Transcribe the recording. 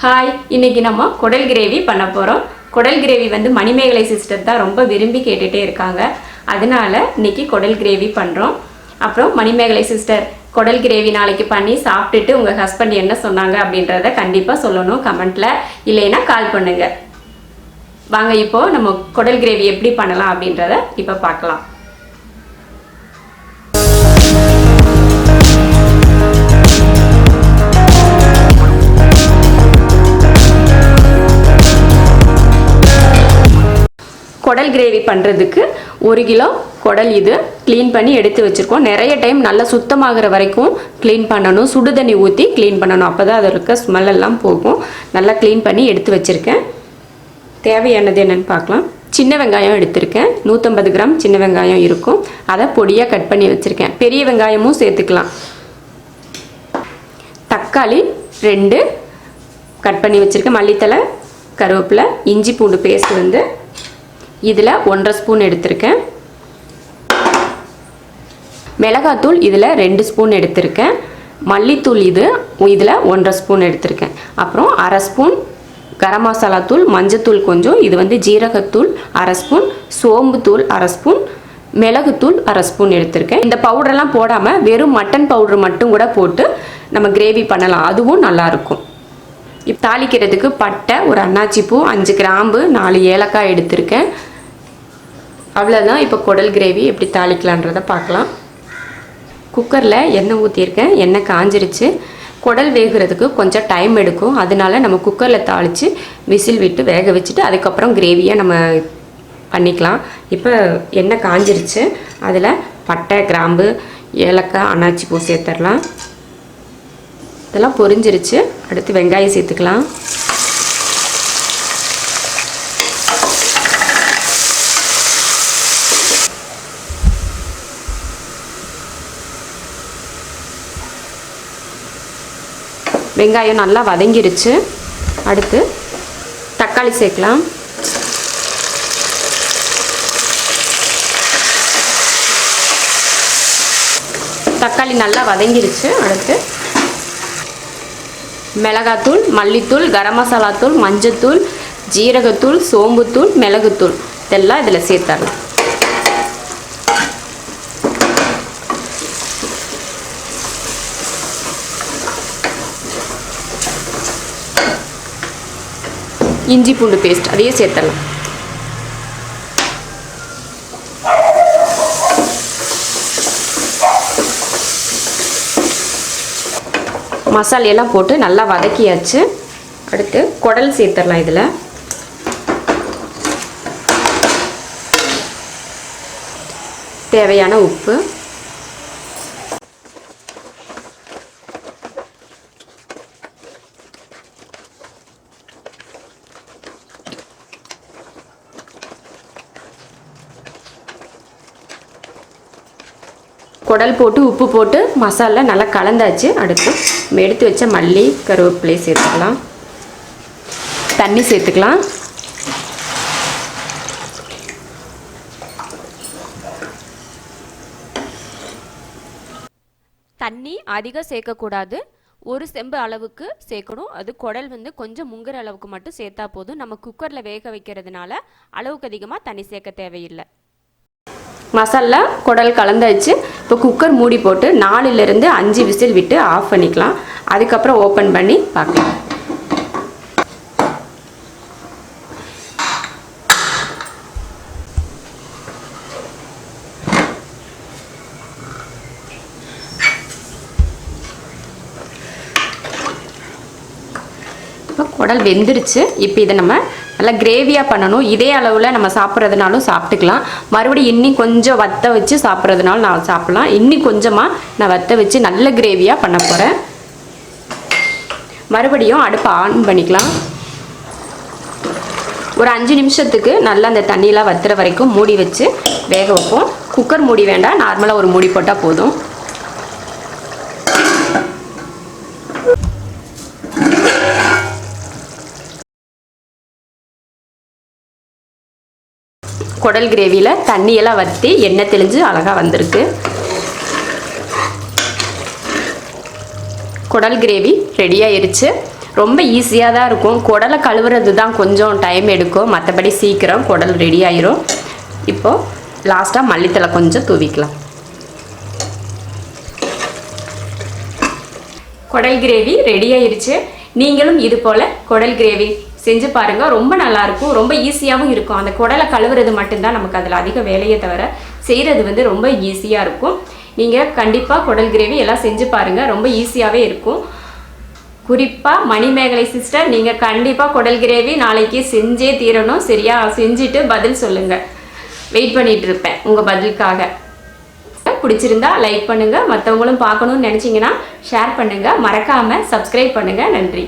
Hi, இன்னைக்கு நம்ம குடல் கிரேவி பண்ண போகிறோம். குடல் கிரேவி வந்து மணிமேகலை சிஸ்டர் தான் ரொம்ப விரும்பி கேட்டுகிட்டே இருக்காங்க. அதனால இன்னைக்கு குடல் கிரேவி பண்ணுறோம். அப்புறம் மணிமேகலை சிஸ்டர் குடல் கிரேவி நாளைக்கு பண்ணி சாப்பிட்டுட்டு உங்கள் ஹஸ்பண்ட் என்ன சொன்னாங்க அப்படின்றத கண்டிப்பாக சொல்லணும் கமெண்ட்டில், இல்லைன்னா கால் பண்ணுங்க. வாங்க இப்போது நம்ம குடல் கிரேவி எப்படி பண்ணலாம் அப்படின்றத இப்போ பார்க்கலாம். குடல் கிரேவி பண்ணுறதுக்கு 1 கிலோ குடல் இது க்ளீன் பண்ணி எடுத்து வச்சுருக்கோம். நிறைய டைம் நல்லா சுத்தமாகிற வரைக்கும் க்ளீன் பண்ணணும். சுடு தண்ணி ஊற்றி க்ளீன் பண்ணணும். அப்போ தான் அதில் இருக்க ஸ்மெல்லாம் போகும். நல்லா க்ளீன் பண்ணி எடுத்து வச்சுருக்கேன். தேவையானது என்னென்னு பார்க்கலாம். சின்ன வெங்காயம் எடுத்திருக்கேன். 150 கிராம் சின்ன வெங்காயம் இருக்கும். அதை பொடியாக கட் பண்ணி வச்சுருக்கேன். பெரிய வெங்காயமும் சேர்த்துக்கலாம். தக்காளி 2 கட் பண்ணி வச்சுருக்கேன். மல்லித்தலை, கருவேப்பிலை, இஞ்சி பூண்டு பேஸ்ட் வந்து இதில் 1.5 ஸ்பூன் எடுத்திருக்கேன். மிளகாத்தூள் இதில் 2 ஸ்பூன் எடுத்திருக்கேன். மல்லித்தூள் இதில் 1.5 ஸ்பூன் எடுத்திருக்கேன். அப்புறம் 1/2 ஸ்பூன் கரம் மசாலா தூள், மஞ்சத்தூள் கொஞ்சம், இது வந்து ஜீரகத்தூள் 1/2 ஸ்பூன், சோம்புத்தூள் 1/2 ஸ்பூன், மிளகுத்தூள் 1/2 ஸ்பூன் எடுத்திருக்கேன். இந்த பவுடரெல்லாம் போடாமல் வெறும் மட்டன் பவுடர் மட்டும் கூட போட்டு நம்ம கிரேவி பண்ணலாம். அதுவும் நல்லாயிருக்கும். இப்போ தாளிக்கிறதுக்கு பட்டை, ஒரு அன்னாச்சி பூ, 5 கிராம்பு, 4 ஏலக்காய் எடுத்திருக்கேன். அவ்வளோதான். இப்போ குடல் கிரேவி எப்படி தாளிக்கலான்றதை பார்க்கலாம். குக்கரில் எண்ணெய் ஊற்றியிருக்கேன். எண்ணெய் காஞ்சிருச்சு. குடல் வேகிறதுக்கு கொஞ்சம் டைம் எடுக்கும். அதனால நம்ம குக்கரில் தாளித்து விசில் விட்டு வேக வச்சுட்டு அதுக்கப்புறம் கிரேவியை நம்ம பண்ணிக்கலாம். இப்போ எண்ணெய் காஞ்சிருச்சு. அதில் பட்டை, கிராம்பு, ஏலக்காய், அன்னாச்சி பூ சேர்த்துடலாம். இதெல்லாம் பொரிஞ்சிருச்சு. அடுத்து வெங்காயம் சேர்த்துக்கலாம். வெங்காயம் நல்லா வதங்கிருச்சு. அடுத்து தக்காளி சேர்க்கலாம். தக்காளி நல்லா வதங்கிருச்சு. அடுத்து மிளகாத்தூள், மல்லித்தூள், கரம் மசாலா தூள், மஞ்சத்தூள், ஜீரகத்தூள், சோம்புத்தூள், மிளகுத்தூள் இதெல்லாம் இதில் சேர்த்துடலாம். இஞ்சி பூண்டு பேஸ்ட் அதையே சேர்த்துடலாம். மசாலையெல்லாம் போட்டு நல்லா வதக்கியாச்சு. அடுத்து குடல் சேர்த்துடலாம். இதில் தேவையான உப்பு, குடல் போட்டு உப்பு போட்டு மசாலா நல்லா கலந்தாச்சு. அடுத்து எடுத்து வச்ச மல்லி, கருவேப்பிலை சேர்த்துக்கலாம். தண்ணி சேர்த்துக்கலாம். தண்ணி அதிகம் சேர்க்கக்கூடாது. 1 செம்பு அளவுக்கு சேர்க்கணும். அது குடல் வந்து கொஞ்சம் முங்குற அளவுக்கு மட்டும் சேர்த்தா போதும். நம்ம குக்கரில் வேக வைக்கிறதுனால அளவுக்கு அதிகமாக தண்ணி சேர்க்க தேவையில்லை. மசாலா குடல் கலந்தாச்சு. இப்போ குக்கர் மூடி போட்டு 4லிருந்து 5 விசில் விட்டு ஆஃப் பண்ணிக்கலாம். அதுக்கப்புறம் ஓப்பன் பண்ணி பார்க்கலாம். இப்போ குடல் வெந்துருச்சு. இப்போ இதை நம்ம நல்லா கிரேவியாக பண்ணணும். இதே அளவில் நம்ம சாப்பிட்றதுனாலும் சாப்பிட்டுக்கலாம். மறுபடியும் இன்னும் கொஞ்சம் வத்த வச்சு சாப்பிட்றதுனாலும் நான் சாப்பிட்லாம். இன்னும் கொஞ்சமாக நான் வத்த வச்சு நல்ல கிரேவியாக பண்ண போகிறேன். மறுபடியும் அடுப்பை ஆன் பண்ணிக்கலாம். ஒரு 5 நிமிஷத்துக்கு நல்லா அந்த தண்ணியெலாம் வத்துற வரைக்கும் மூடி வச்சு வேக வைப்போம். குக்கர் மூடி வேண்டாம், நார்மலாக ஒரு மூடி போட்டால் போதும். குடல் கிரேவியில் தண்ணியெல்லாம் வற்றி எண்ணெய் தெளிஞ்சு அழகாக வந்திருக்கு. குடல் கிரேவி ரெடி ஆயிருச்சு. ரொம்ப ஈஸியாக தான் இருக்கும். குடலை கழுவுறது தான் கொஞ்சம் டைம் எடுக்கும், மற்றபடி சீக்கிரம் குடல் ரெடி ஆயிரும். இப்போது லாஸ்ட்டாக மல்லித்தலை கொஞ்சம் தூவிக்கலாம். குடல் கிரேவி ரெடி ஆயிருச்சு. நீங்களும் இது போல் குடல் கிரேவி செஞ்சு பாருங்கள். ரொம்ப நல்லாயிருக்கும், ரொம்ப ஈஸியாகவும் இருக்கும். அந்த குடலை கழுவுறது மட்டும்தான் நமக்கு அதில் அதிக வேலையை தவிர செய்கிறது வந்து ரொம்ப ஈஸியாக இருக்கும். நீங்கள் கண்டிப்பாக குடல் கிரேவி எல்லாம் செஞ்சு பாருங்கள், ரொம்ப ஈஸியாகவே இருக்கும். குறிப்பாக மணிமேகலை சிஸ்டர், நீங்கள் கண்டிப்பாக குடல் கிரேவி நாளைக்கு செஞ்சே தீரணும், சரியா? செஞ்சுட்டு பதில் சொல்லுங்கள், வெயிட் பண்ணிகிட்டு இருப்பேன் உங்கள் பதிலுக்காக. பிடிச்சிருந்தா லைக் பண்ணுங்கள், மற்றவங்களும் பார்க்கணுன்னு நினச்சிங்கன்னா ஷேர் பண்ணுங்கள், மறக்காமல் சப்ஸ்கிரைப் பண்ணுங்கள். நன்றி.